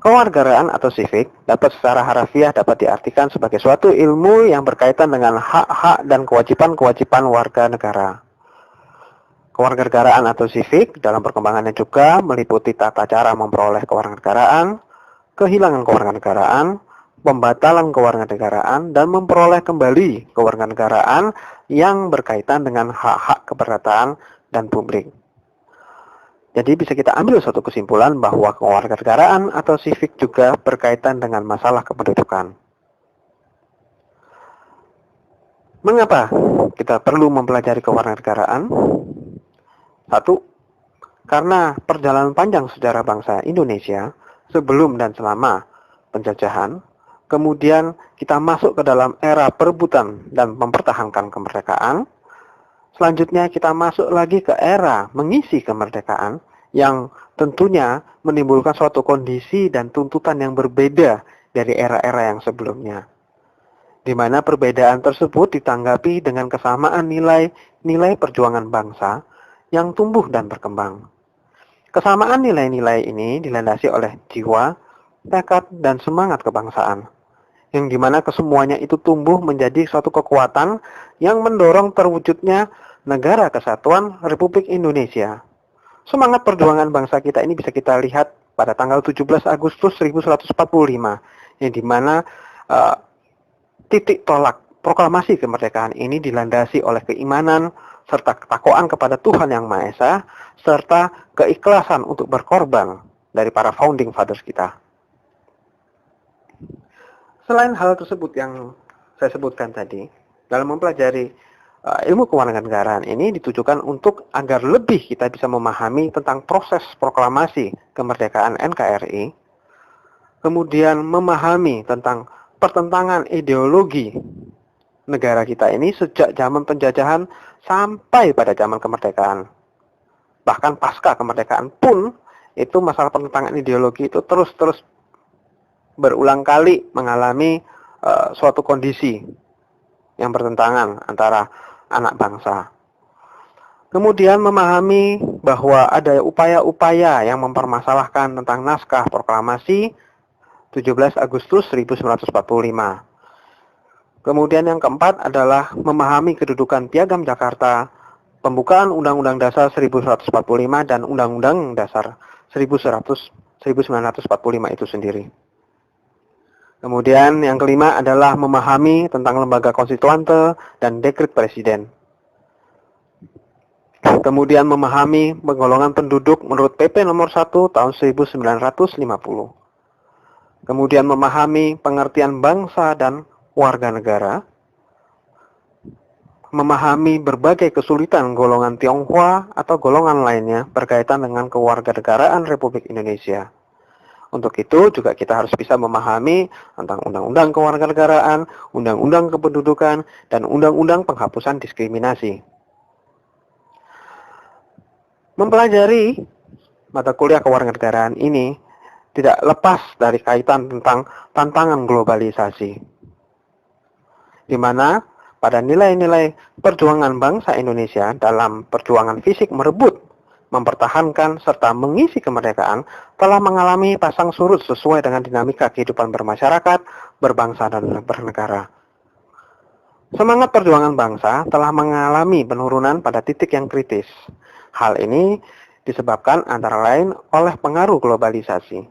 Kewarganegaraan atau civic dapat secara harafiah dapat diartikan sebagai suatu ilmu yang berkaitan dengan hak-hak dan kewajiban-kewajiban warga negara. Kewarganegaraan atau civic dalam perkembangannya juga meliputi tata cara memperoleh kewarganegaraan, kehilangan kewarganegaraan, pembatalan kewarganegaraan, dan memperoleh kembali kewarganegaraan yang berkaitan dengan hak-hak keperdataan dan publik. Jadi bisa kita ambil suatu kesimpulan bahwa kewarganegaraan atau civic juga berkaitan dengan masalah kependudukan. Mengapa kita perlu mempelajari kewarganegaraan? Satu, karena perjalanan panjang sejarah bangsa Indonesia sebelum dan selama penjajahan, kemudian kita masuk ke dalam era perebutan dan mempertahankan kemerdekaan. Selanjutnya kita masuk lagi ke era mengisi kemerdekaan yang tentunya menimbulkan suatu kondisi dan tuntutan yang berbeda dari era-era yang sebelumnya. Di mana perbedaan tersebut ditanggapi dengan kesamaan nilai-nilai perjuangan bangsa yang tumbuh dan berkembang. Kesamaan nilai-nilai ini dilandasi oleh jiwa, tekad, dan semangat kebangsaan, yang dimana kesemuanya itu tumbuh menjadi suatu kekuatan yang mendorong terwujudnya Negara Kesatuan Republik Indonesia. Semangat perjuangan bangsa kita ini bisa kita lihat pada tanggal 17 Agustus 1145, yang dimana titik tolak proklamasi kemerdekaan ini dilandasi oleh keimanan serta ketakwaan kepada Tuhan Yang Maha Esa, serta keikhlasan untuk berkorban dari para founding fathers kita. Selain hal tersebut yang saya sebutkan tadi, dalam mempelajari ilmu kewarganegaraan ini ditujukan untuk agar lebih kita bisa memahami tentang proses proklamasi kemerdekaan NKRI, kemudian memahami tentang pertentangan ideologi negara kita ini sejak zaman penjajahan sampai pada zaman kemerdekaan. Bahkan pasca kemerdekaan pun, itu masalah pertentangan ideologi itu terus berulang kali mengalami suatu kondisi yang bertentangan antara anak bangsa. Kemudian memahami bahwa ada upaya-upaya yang mempermasalahkan tentang naskah proklamasi 17 Agustus 1945. Kemudian yang keempat adalah memahami kedudukan Piagam Jakarta, pembukaan Undang-Undang Dasar 1145 dan Undang-Undang Dasar 1945 itu sendiri. Kemudian yang kelima adalah memahami tentang lembaga konstituante dan dekret presiden. Kemudian memahami penggolongan penduduk menurut PP nomor 1 tahun 1950. Kemudian memahami pengertian bangsa dan warga negara. Memahami berbagai kesulitan golongan Tionghoa atau golongan lainnya berkaitan dengan kewarganegaraan Republik Indonesia. Untuk itu juga kita harus bisa memahami tentang undang-undang kewarganegaraan, undang-undang kependudukan, dan undang-undang penghapusan diskriminasi. Mempelajari mata kuliah kewarganegaraan ini tidak lepas dari kaitan tentang tantangan globalisasi, di mana pada nilai-nilai perjuangan bangsa Indonesia dalam perjuangan fisik merebut, mempertahankan, serta mengisi kemerdekaan telah mengalami pasang surut sesuai dengan dinamika kehidupan bermasyarakat, berbangsa, dan bernegara. Semangat perjuangan bangsa telah mengalami penurunan pada titik yang kritis. Hal ini disebabkan antara lain oleh pengaruh globalisasi.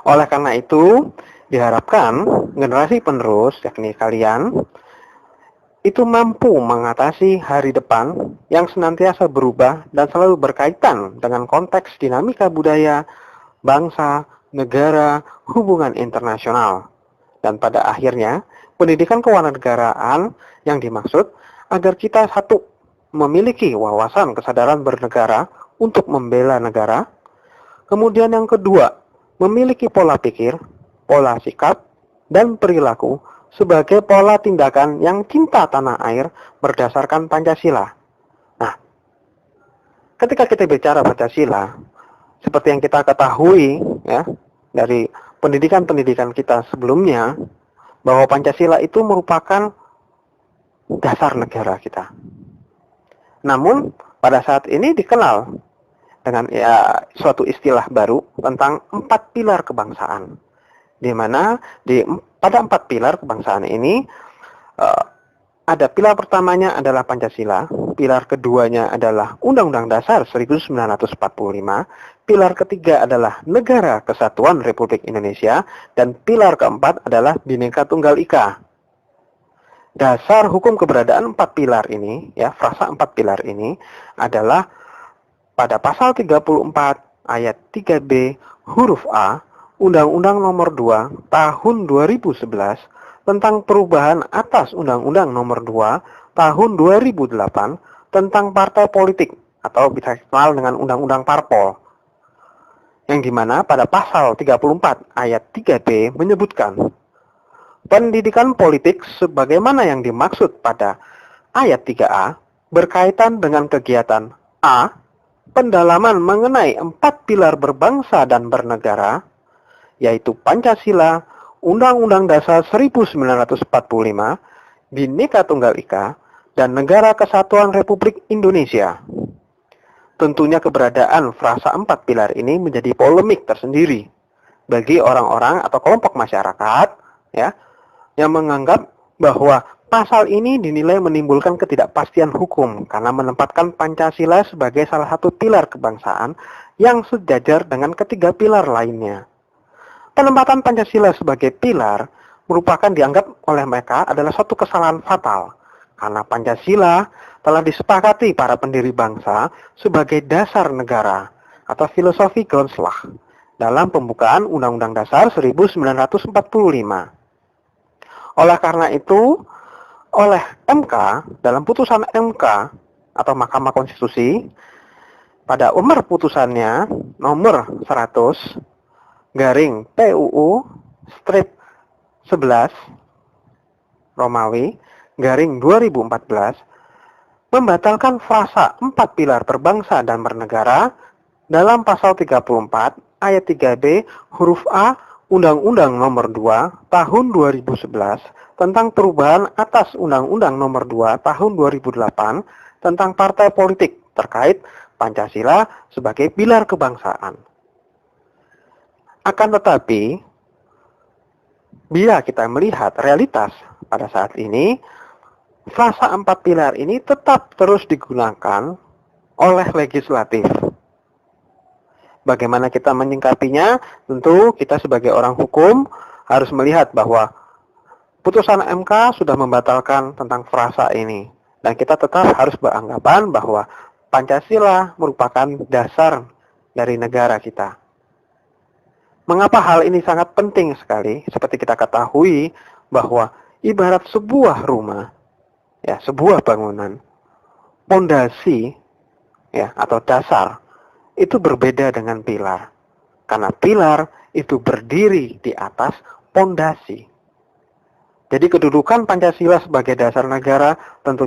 Oleh karena itu, diharapkan generasi penerus, yakni kalian, itu mampu mengatasi hari depan yang senantiasa berubah dan selalu berkaitan dengan konteks dinamika budaya, bangsa, negara, hubungan internasional. Dan pada akhirnya, pendidikan kewarganegaraan yang dimaksud agar kita satu, memiliki wawasan kesadaran bernegara untuk membela negara. Kemudian yang kedua, memiliki pola pikir, pola sikap, dan perilaku sebagai pola tindakan yang cinta tanah air berdasarkan Pancasila. Nah, ketika kita bicara Pancasila, seperti yang kita ketahui ya dari pendidikan-pendidikan kita sebelumnya, bahwa Pancasila itu merupakan dasar negara kita. Namun, pada saat ini dikenal dengan suatu istilah baru tentang 4 pilar kebangsaan. Di mana pada 4 pilar kebangsaan ini ada pilar pertamanya adalah Pancasila, pilar keduanya adalah Undang-Undang Dasar 1945, pilar ketiga adalah Negara Kesatuan Republik Indonesia, dan pilar keempat adalah Bhinneka Tunggal Ika. Dasar hukum keberadaan 4 pilar ini, frasa 4 pilar ini adalah pada pasal 34 ayat 3B huruf A Undang-Undang Nomor 2 Tahun 2011 tentang perubahan atas Undang-Undang Nomor 2 Tahun 2008 tentang partai politik atau bisa dikenal dengan Undang-Undang Parpol. Yang dimana pada pasal 34 ayat 3B menyebutkan pendidikan politik sebagaimana yang dimaksud pada ayat 3A berkaitan dengan kegiatan A. Pendalaman mengenai 4 pilar berbangsa dan bernegara, yaitu Pancasila, Undang-Undang Dasar 1945, Bhinneka Tunggal Ika, dan Negara Kesatuan Republik Indonesia. Tentunya keberadaan frasa 4 pilar ini menjadi polemik tersendiri bagi orang-orang atau kelompok masyarakat yang menganggap bahwa pasal ini dinilai menimbulkan ketidakpastian hukum karena menempatkan Pancasila sebagai salah satu pilar kebangsaan yang sejajar dengan ketiga pilar lainnya. Penempatan Pancasila sebagai pilar merupakan dianggap oleh mereka adalah suatu kesalahan fatal karena Pancasila telah disepakati para pendiri bangsa sebagai dasar negara atau filosofi Grundslag dalam pembukaan Undang-Undang Dasar 1945. Oleh karena itu, oleh MK, dalam putusan MK atau Mahkamah Konstitusi, pada putusannya nomor 100 garing PUU strip 11 Romawi garing 2014 membatalkan frasa 4 pilar berbangsa dan bernegara dalam pasal 34 ayat 3B huruf A Undang-Undang Nomor 2 Tahun 2011 tentang perubahan atas Undang-Undang Nomor 2 Tahun 2008 tentang partai politik terkait Pancasila sebagai pilar kebangsaan. Akan tetapi, bila kita melihat realitas pada saat ini, frasa 4 pilar ini tetap terus digunakan oleh legislatif. Bagaimana kita menyingkapinya? Tentu kita sebagai orang hukum harus melihat bahwa putusan MK sudah membatalkan tentang frasa ini. Dan kita tetap harus beranggapan bahwa Pancasila merupakan dasar dari negara kita. Mengapa hal ini sangat penting sekali? Seperti kita ketahui bahwa ibarat sebuah rumah, sebuah bangunan, pondasi atau dasar itu berbeda dengan pilar. Karena pilar itu berdiri di atas pondasi. Jadi kedudukan Pancasila sebagai dasar negara tentu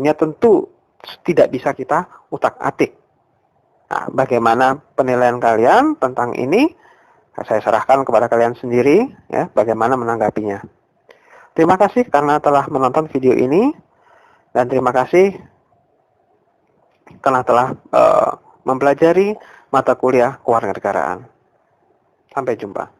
tidak bisa kita utak-atik. Nah, bagaimana penilaian kalian tentang ini? Saya serahkan kepada kalian sendiri, bagaimana menanggapinya. Terima kasih karena telah menonton video ini, dan terima kasih karena telah mempelajari mata kuliah kewarganegaraan. Sampai jumpa.